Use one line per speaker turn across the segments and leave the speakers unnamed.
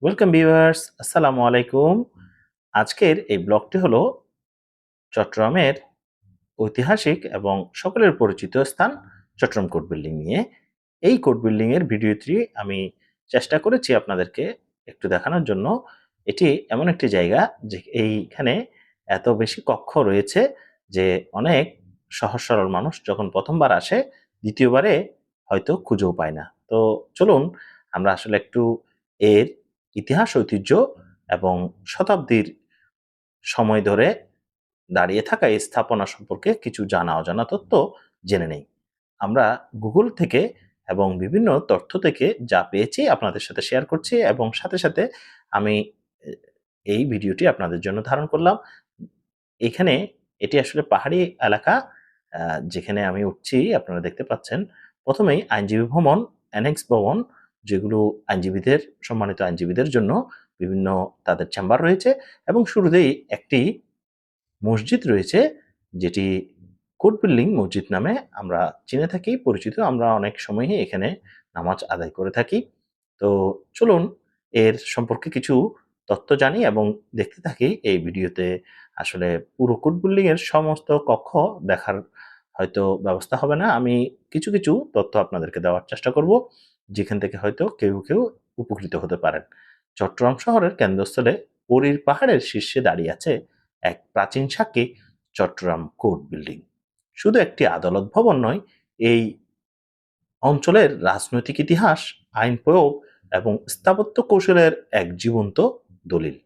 Welcome viewers, আসসালামু আলাইকুম। আজকের এই ব্লগটি হলো চট্টগ্রামের ঐতিহাসিক এবং সকলের পরিচিত স্থান চট্টগ্রাম কোর্ট বিল্ডিং নিয়ে। এই কোর্ট বিল্ডিং এর ভিডিওটি আমি চেষ্টা করেছি আপনাদেরকে একটু দেখানোর জন্য। এটি এমন একটি জায়গা যে এইখানে এত বেশি কক্ষ রয়েছে যে অনেক সহজ সরল মানুষ যখন প্রথমবার আসে দ্বিতীয়বারে হয়তো খুঁজেও পায় না। তো চলুন আমরা আসলে একটু এর ইতিহাস ঐতিহ্য এবং শতাব্দীর সময় ধরে দাঁড়িয়ে থাকা এই স্থাপনা সম্পর্কে কিছু জানা অজানা তথ্য জেনে নেই। আমরা গুগল থেকে এবং বিভিন্ন তথ্য থেকে যা পেয়েছি আপনাদের সাথে শেয়ার করছি এবং সাথে সাথে আমি এ এই ভিডিওটি আপনাদের জন্য ধারণ করলাম। এখানে এটি আসলে পাহাড়ি এলাকা, যেখানে আমি উঠছি আপনারা দেখতে পাচ্ছেন। প্রথমেই আইনজীবী ভবন, অ্যানেক্স ভবন, যেগুলো আইনজীবীদের সম্মানিত আইনজীবীদের জন্য বিভিন্ন তাদের চেম্বার রয়েছে এবং শুরুতেই একটি মসজিদ রয়েছে, যেটি কোর্ট বিল্ডিং মসজিদ নামে আমরা চিনে থাকি, পরিচিত। আমরা অনেক সময়ই এখানে নামাজ আদায় করে থাকি। তো চলুন এর সম্পর্কে কিছু তথ্য জানি এবং দেখতে থাকি এই ভিডিওতে। আসলে পুরো কোর্ট বিল্ডিং এর সমস্ত কক্ষ দেখার হয়তো ব্যবস্থা হবে না। আমি কিছু কিছু তথ্য আপনাদেরকে দেওয়ার চেষ্টা করব, যেখান থেকে হয়তো কেউ কেউ উপকৃত হতে পারেন। চট্টগ্রাম শহরের কেন্দ্রস্থলে পরীর পাহাড়ের শীর্ষে দাঁড়িয়ে আছে এক প্রাচীন সাক্ষী চট্টগ্রাম কোর্ট বিল্ডিং। শুধু একটি আদালত ভবন নয়, এই অঞ্চলের রাজনৈতিক ইতিহাস, আইন প্রয়োগ এবং স্থাপত্য কৌশলের এক জীবন্ত দলিল।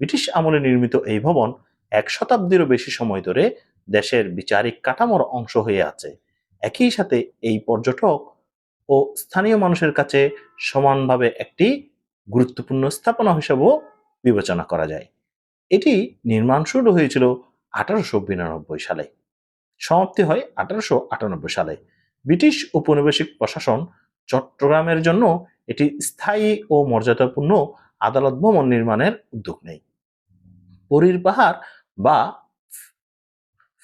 ব্রিটিশ আমলে নির্মিত এই ভবন এক শতাব্দীরও বেশি সময় ধরে দেশের বিচারিক কাঠামোর অংশ হয়ে আছে। একই সাথে এই পর্যটক ও স্থানীয় মানুষের কাছে সমানভাবে একটি গুরুত্বপূর্ণ স্থাপনা হিসেবেও বিবেচনা করা যায়। এটি নির্মাণ শুরু হয়েছিল 1892 সালে, সমাপ্তি হয় 1898 সালে। ব্রিটিশ উপনিবেশিক প্রশাসন চট্টগ্রামের জন্য এটি স্থায়ী ও মর্যাদাপূর্ণ আদালত ভবন নির্মাণের উদ্যোগ নেয়। পরীর পাহাড় বা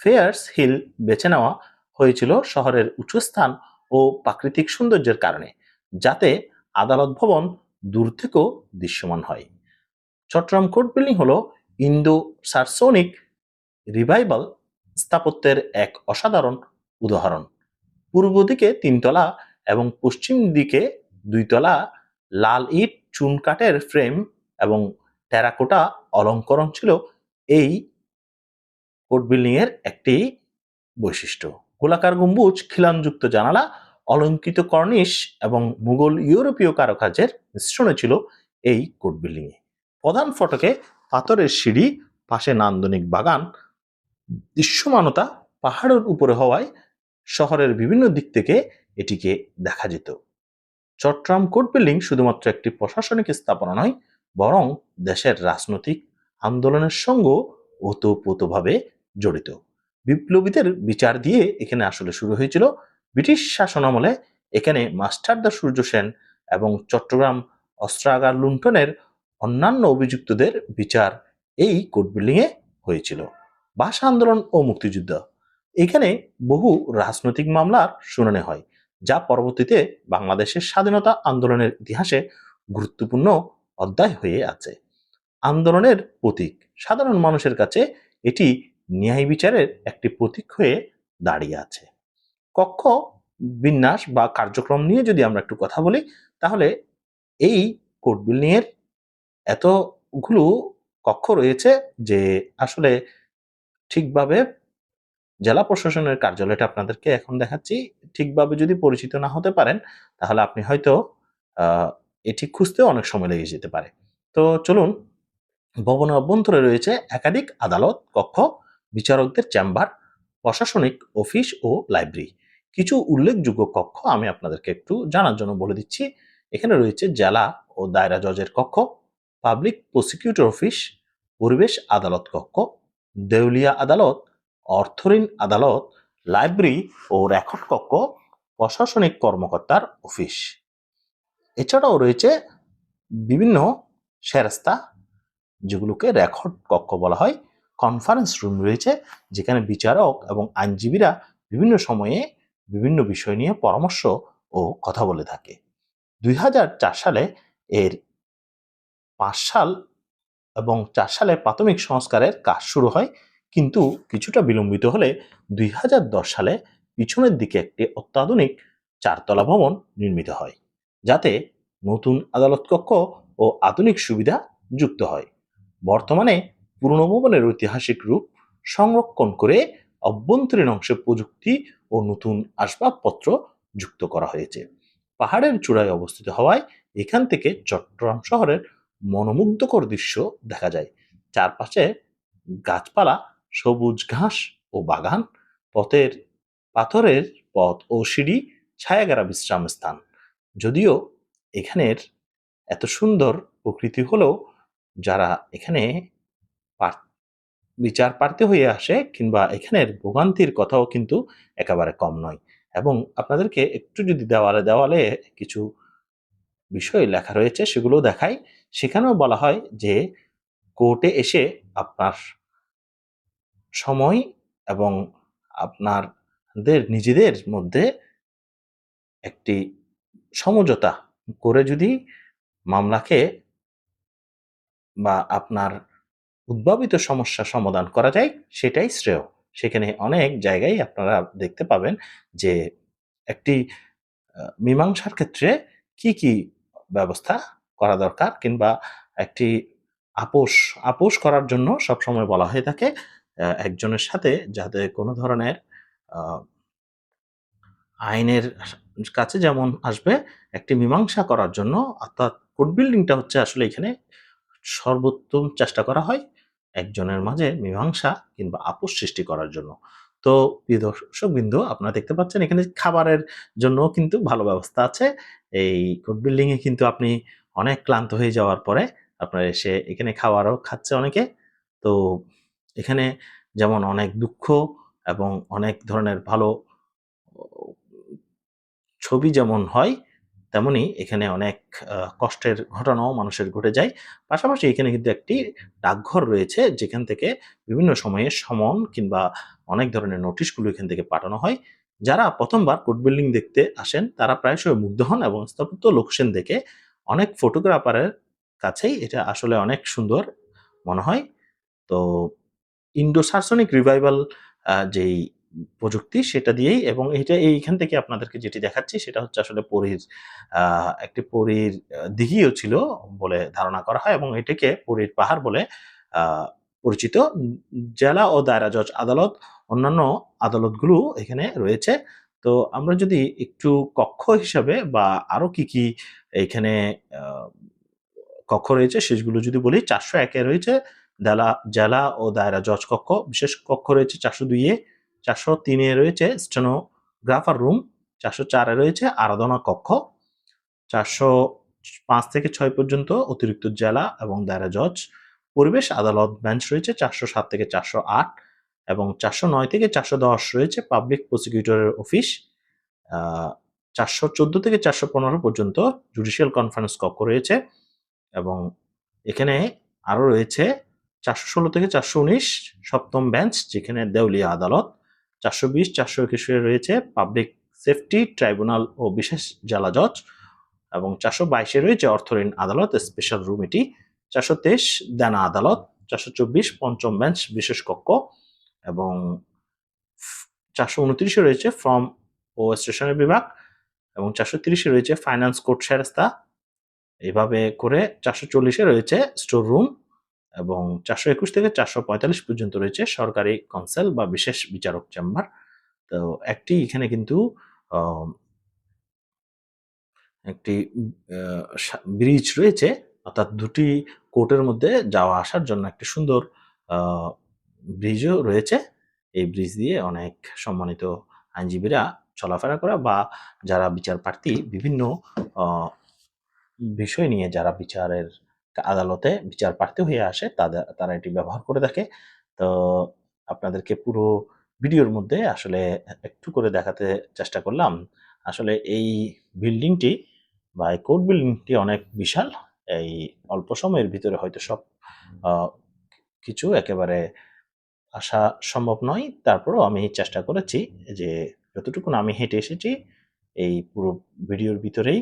ফেয়ার্স হিল বেছে নেওয়া হয়েছিল শহরের উঁচু স্থান ও প্রাকৃতিক সৌন্দর্যের কারণে, যাতে আদালত ভবন দূর থেকেও দৃশ্যমান হয়। চট্টগ্রাম কোর্ট বিল্ডিং হলো ইন্দো সার্সনিক রিভাইভাল স্থাপত্যের এক অসাধারণ উদাহরণ। পূর্ব দিকে 3 তলা এবং পশ্চিম দিকে 2 তলা লাল ইট চুন কাঠের ফ্রেম এবং টেরাকোটা অলঙ্করণ ছিল এই কোর্ট বিল্ডিং এর একটি বৈশিষ্ট্য। গোলাকার গম্বুজ, খিলানযুক্ত জানালা, অলঙ্কৃত কর্নিশ এবং মুঘল ইউরোপীয় কারুকার্যের মিশ্রণে ছিল এই কোর্ট বিল্ডিং এ। প্রধান ফটকে পাথরের সিঁড়ি, পাশে নান্দনিক বাগান। দৃশ্যমানতা পাহাড়ের উপরে হওয়ায় শহরের বিভিন্ন দিক থেকে এটিকে দেখা যেত। চট্টগ্রাম কোর্ট বিল্ডিং শুধুমাত্র একটি প্রশাসনিক স্থাপনা নয়, বরং দেশের রাজনৈতিক আন্দোলনের সঙ্গে ওতপ্রোতভাবে জড়িত। বিপ্লবীদের বিচার দিয়ে এখানে আসলে শুরু হয়েছিল। ব্রিটিশ শাসনামলে এখানে মাস্টারদা সূর্য সেন এবং চট্টগ্রাম অস্ত্রাগার লুণ্ঠনের অন্যান্য অভিযুক্তদের বিচার এই কোর্ট বিল্ডিং এ হয়েছিল। ভাষা আন্দোলন ও মুক্তিযুদ্ধ, এখানে বহু রাজনৈতিক মামলার শুনানি হয়, যা পরবর্তীতে বাংলাদেশের স্বাধীনতা আন্দোলনের ইতিহাসে গুরুত্বপূর্ণ অধ্যায় হয়ে আছে। আন্দোলনের প্রতীক, সাধারণ মানুষের কাছে এটি ন্যায় বিচারের একটি প্রতীক হয়ে দাঁড়িয়ে আছে। কক্ষ বিন্যাস বা কার্যক্রম নিয়ে যদি আমরা একটু কথা বলি, তাহলে এই কোর্ট বিল্ডিং এর এতগুলো কক্ষ রয়েছে যে আসলে ঠিকভাবে জেলা প্রশাসনের কার্যালয়টা আপনাদেরকে এখন দেখাচ্ছি। ঠিকভাবে যদি পরিচিত না হতে পারেন, তাহলে আপনি হয়তো এটি খুঁজতেও অনেক সময় লেগে যেতে পারে। তো চলুন, ভবনের অভ্যন্তরে রয়েছে একাধিক আদালত কক্ষ, বিচারকদের চেম্বার, প্রশাসনিক অফিস ও লাইব্রেরি। কিছু উল্লেখযোগ্য কক্ষ আমি আপনাদেরকে একটু জানার জন্য বলে দিচ্ছি। এখানে রয়েছে জেলা ও দায়রা জজের কক্ষ, পাবলিক প্রসিকিউটর অফিস, পরিবেশ আদালত কক্ষ, দেউলিয়া আদালত, অর্থঋণ আদালত, লাইব্রেরি ও রেকর্ড কক্ষ, প্রশাসনিক কর্মকর্তার অফিস। এছাড়াও রয়েছে বিভিন্ন সেরেস্তা, যেগুলোকে রেকর্ড কক্ষ বলা হয়। কনফারেন্স রুম রয়েছে, যেখানে বিচারক এবং আইনজীবীরা বিভিন্ন সময়ে বিভিন্ন বিষয় নিয়ে পরামর্শ ও কথা বলে থাকে। 2004 সালে এর 5 সাল এবং 4 সালে প্রাথমিক সংস্কারের কাজ শুরু হয়, কিন্তু কিছুটা বিলম্বিত হলে 2010 সালে পিছনের দিকে একটি অত্যাধুনিক 4 তলা ভবন নির্মিত হয়, যাতে নতুন আদালত কক্ষ ও আধুনিক সুবিধা যুক্ত হয়। বর্তমানে পুরনো ভবনের ঐতিহাসিক রূপ সংরক্ষণ করে অভ্যন্তরীণ অংশে প্রযুক্তি ও নতুন আসবাবপত্র যুক্ত করা হয়েছে। পাহাড়ের চূড়ায় অবস্থিত হওয়ায় এখান থেকে চট্টগ্রাম শহরের মনোমুগ্ধকর দৃশ্য দেখা যায়। চারপাশে গাছপালা, সবুজ ঘাস ও বাগান, পথের পাথরের পথ ও সিঁড়ি, ছায়াঘেরা বিশ্রাম স্থান। যদিও এখানের এত সুন্দর প্রকৃতি হলেও যারা এখানে পার- বিচার প্রার্থী হয়ে আসে কিংবা এখানের ভোগান্তির কথাও কিন্তু একেবারে কম নয়। এবং আপনাদেরকে একটু যদি দেওয়ালে দেওয়ালে কিছু বিষয় লেখা রয়েছে সেগুলো দেখাই। সেখানেও বলা হয় যে কোর্টে এসে আপনার সময় এবং আপনাদের নিজেদের মধ্যে একটি সমঝোতা করে যদি মামলাকে বা আপনার উদ্ভাবিত সমস্যা সমাধান করা যায়, সেটাই শ্রেয়। সেখানে অনেক জায়গায় আপনারা দেখতে পাবেন যে একটি মীমাংসার ক্ষেত্রে কি কি ব্যবস্থা করা দরকার, কিংবা একটি আপোষ আপোষ করার জন্য সবসময় বলা হয়ে থাকে একজনের সাথে যাতে কোনো ধরনের আইনের কাছে যেমন আসবে, একটি মীমাংসা করার জন্য, অর্থাৎ কোর্ট বিল্ডিংটা হচ্ছে আসলে এখানে সর্বোত্তম চেষ্টা করা হয় একজনের মাঝে মীমাংসা কিংবা আপোষ সৃষ্টি করার জন্য। তো প্রিয় দর্শকবৃন্দ, আপনারা দেখতে পাচ্ছেন এখানে খাবারের জন্য কিন্তু ভালো ব্যবস্থা আছে। এই কোর্ট বিল্ডিং এ কিন্তু আপনি অনেক ক্লান্ত হয়ে যাওয়ার পরে আপনার এসে এখানে খাওয়ারও খাচ্ছে অনেকে। তো এখানে যেমন অনেক দুঃখ এবং অনেক ধরনের ভালো ছবি যেমন হয়, তেমনি এখানে অনেক কষ্টের ঘটনাও মানুষের ঘটে যায়। পাশাপাশি এখানে কিন্তু একটি ডাকঘর রয়েছে, যেখান থেকে বিভিন্ন সময়ে সমন কিংবা অনেক ধরনের নোটিশগুলো এখান থেকে পাঠানো হয়। যারা ১ম বার কোর্ট বিল্ডিং দেখতে আসেন তারা প্রায়শই মুগ্ধ হন এবং স্থাপত্য লোকেশন দেখে অনেক ফটোগ্রাফারের কাছেই এটা আসলে অনেক সুন্দর মনে হয়। তো ইন্ডো-সার্সনিক রিভাইভাল যেই প্রযুক্তি সেটা দিয়েই, এবং এইখান থেকে আপনাদেরকে যেটি দেখাচ্ছি সেটা হচ্ছে আসলে পরীর আ একটি পরীর দিঘিও ছিল বলে ধারণা করা হয়, এবং এটিকে পরীর পাহাড় বলে আ পরিচিত। জেলা ও দায়রা জজ আদালত, অন্যান্য আদালতগুলো এখানে রয়েছে। তো আমরা যদি একটু কক্ষ হিসাবে বা আরো কি এইখানে আ কক্ষ রয়েছে সেগুলো যদি বলি, ৪০১ এ রয়েছে জেলা ও দায়রা জজ কক্ষ। বিশেষ কক্ষ রয়েছে ৪০২ এ, ৪০৩ এ রয়েছে স্টেনোগ্রাফার রুম, ৪০৪ এ রয়েছে আরাধনা কক্ষ, ৪০৫ থেকে ৬ পর্যন্ত অতিরিক্ত জেলা এবং দায়রা জজ পরিবেশ আদালত বেঞ্চ রয়েছে, ৪০৭ থেকে ৪০৮, এবং ৪০৯ থেকে ৪১০ রয়েছে পাবলিক প্রসিকিউটরের অফিস। আ ৪১৪ থেকে ৪১৫ পর্যন্ত জুডিশিয়াল কনফারেন্স কক্ষ রয়েছে, এবং এখানে আরো রয়েছে ৪১৬ থেকে ৪১৯ সপ্তম বেঞ্চ, যেখানে দেউলিয়া আদালত। ৪২০, ৪২১ এ রয়েছে পাবলিক সেফটি ট্রাইব্যুনাল ও বিশেষ জেলা জজ, এবং ৪২২ এ রয়েছে অর্থ ঋণ আদালত স্পেশাল রুম এটি। ৪২৩ দেনা আদালত, ৪২৪ পঞ্চম বেঞ্চ বিশেষ কক্ষ, এবং ৪২৯ এ রয়েছে ফর্ম ও স্টেশনারি বিভাগ, এবং ৪৩০ এ রয়েছে ফাইন্যান্স কোর্ট সেরেস্তা। এভাবে করে ৪৪০ এ রয়েছে স্টোর রুম, এবং ৪২১ থেকে ৪৪৫ পর্যন্ত রয়েছে সরকারি কনসেল বা বিশেষ বিচারক চেম্বার। তো এখানে কিন্তু আ একটি ব্রিজ রয়েছে, অর্থাৎ দুটি কোর্টের মধ্যে যাওয়া আসার জন্য একটি সুন্দর আ ব্রিজও রয়েছে। এই ব্রিজ দিয়ে অনেক সম্মানিত আইনজীবীরা চলাফেরা করে, বা যারা বিচার প্রার্থী বিভিন্ন আ বিষয় নিয়ে যারা বিচারের আদালতে বিচার প্রার্থী হয়ে আসে তারা এটি ব্যবহার করে থাকে। তো আপনাদেরকে পুরো ভিডিওর মধ্যে আসলে একটু করে দেখাতে চেষ্টা করলাম। আসলে এই বিল্ডিংটি বা এই কোর্ট বিল্ডিংটি অনেক বিশাল। এই অল্প সময়ের ভিতরে হয়তো সব আ কিছু একেবারে আসা সম্ভব নয়। তারপরেও আমি চেষ্টা করেছি যে যতটুকুন আমি হেঁটে এসেছি এই পুরো ভিডিওর ভিতরেই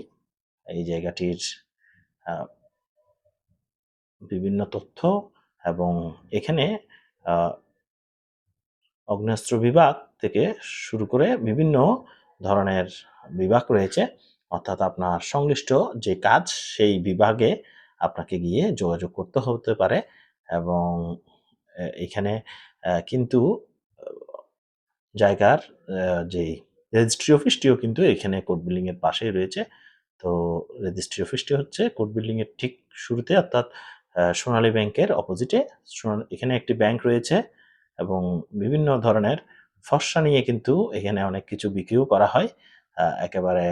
এই জায়গাটির আ বিভিন্ন তথ্য এবং এখানে অগ্নেয়াস্ত্র বিভাগ থেকে শুরু করে বিভিন্ন ধরনের বিভাগ রয়েছে, অর্থাৎ আপনার সংশ্লিষ্ট যে কাজ সেই বিভাগে আপনাকে গিয়ে যোগাযোগ করতে হতে পারে। এবং এখানে কিন্তু জায়গার যে রেজিস্ট্রি অফিসটিও কিন্তু এখানে কোর্ট বিল্ডিং এর পাশেই রয়েছে। তো রেজিস্ট্রি অফিসটি হচ্ছে কোর্ট বিল্ডিং এর ঠিক শুরুতে, অর্থাৎ সোনালী ব্যাংকের অপোজিটে। এখানে একটি ব্যাংক রয়েছে এবং বিভিন্ন ধরনের ফর্সা নিয়ে কিন্তু এখানে অনেক কিছু বিক্রিও করা হয়। একেবারে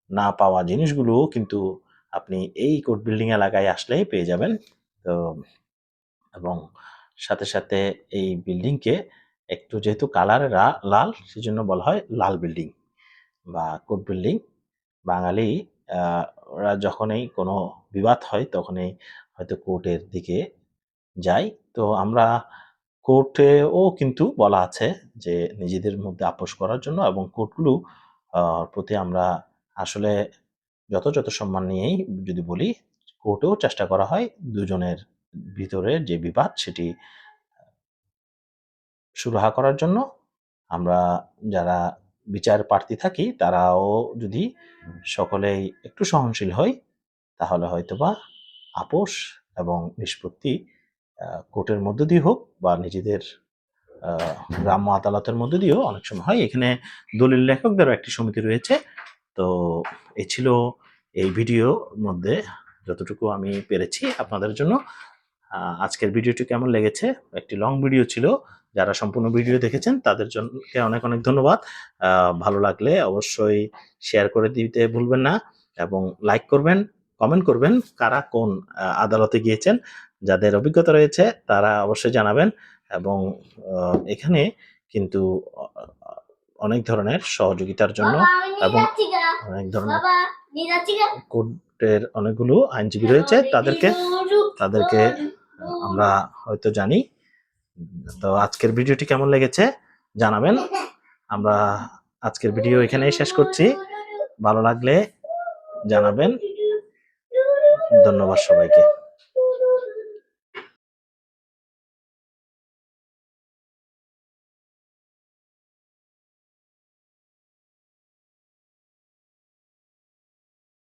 না পাওয়া জিনিসগুলোও কিন্তু আপনি এই কোর্ট বিল্ডিং এলাকায় আসলেই পেয়ে যাবেন। তো এবং সাথে সাথে এই বিল্ডিংকে একটু যেহেতু কালার লাল, সেজন্য বলা হয় লাল বিল্ডিং বা কোর্ট বিল্ডিং। বাঙালি ওরা যখনই কোনো বিবাদ হয় তখনই হয়তো কোর্টের দিকে যায়। তো আমরা কোর্টেও কিন্তু বলা আছে যে নিজেদের মধ্যে আপোষ করার জন্য, এবং কোর্টগুলো প্রতি আমরা আসলে যথাযথ সম্মান নিয়েই যদি বলি, কোর্টেও চেষ্টা করা হয় দুজনের ভিতরে যে বিবাদ সেটি সুরাহা করার জন্য। আমরা যারা বিচার প্রার্থী থাকি তারাও যদি সকলেই একটু সহনশীল হই, তাহলে হয়তোবা আপোষ এবং নিষ্পত্তি কোর্টের মধ্য দিয়ে হোক বা নিজেদের গ্রাম্য আদালতের মধ্য দিয়েও অনেক সময় হয়। এখানে দলিল লেখকদেরও একটি সমিতি রয়েছে। তো এই ছিল এই ভিডিওর মধ্যে যতটুকু আমি পেরেছি আপনাদের জন্য। আজকের ভিডিওটি কেমন লেগেছে? একটি লং ভিডিও ছিল, যারা সম্পূর্ণ ভিডিও দেখেছেন তাদের জন্য অনেক অনেক ধন্যবাদ। ভালো লাগলে অবশ্যই শেয়ার করে দিতে ভুলবেন না এবং লাইক করবেন, কমেন্ট করবেন কারা কোন আদালতে গিয়েছেন, যাদের অভিজ্ঞতা রয়েছে তারা অবশ্যই জানাবেন। এবং এখানে কিন্তু অনেক ধরনের সহযোগিতার জন্য এবং অনেক ধরনের কোর্টের অনেকগুলো আইনজীবী রয়েছে, তাদেরকে আমরা হয়তো জানি। তো আজকের ভিডিওটি কেমন লেগেছে জানাবেন। আমরা আজকের ভিডিও এখানেই শেষ করছি। ভালো লাগলে জানাবেন। ধন্যবাদ সবাইকে।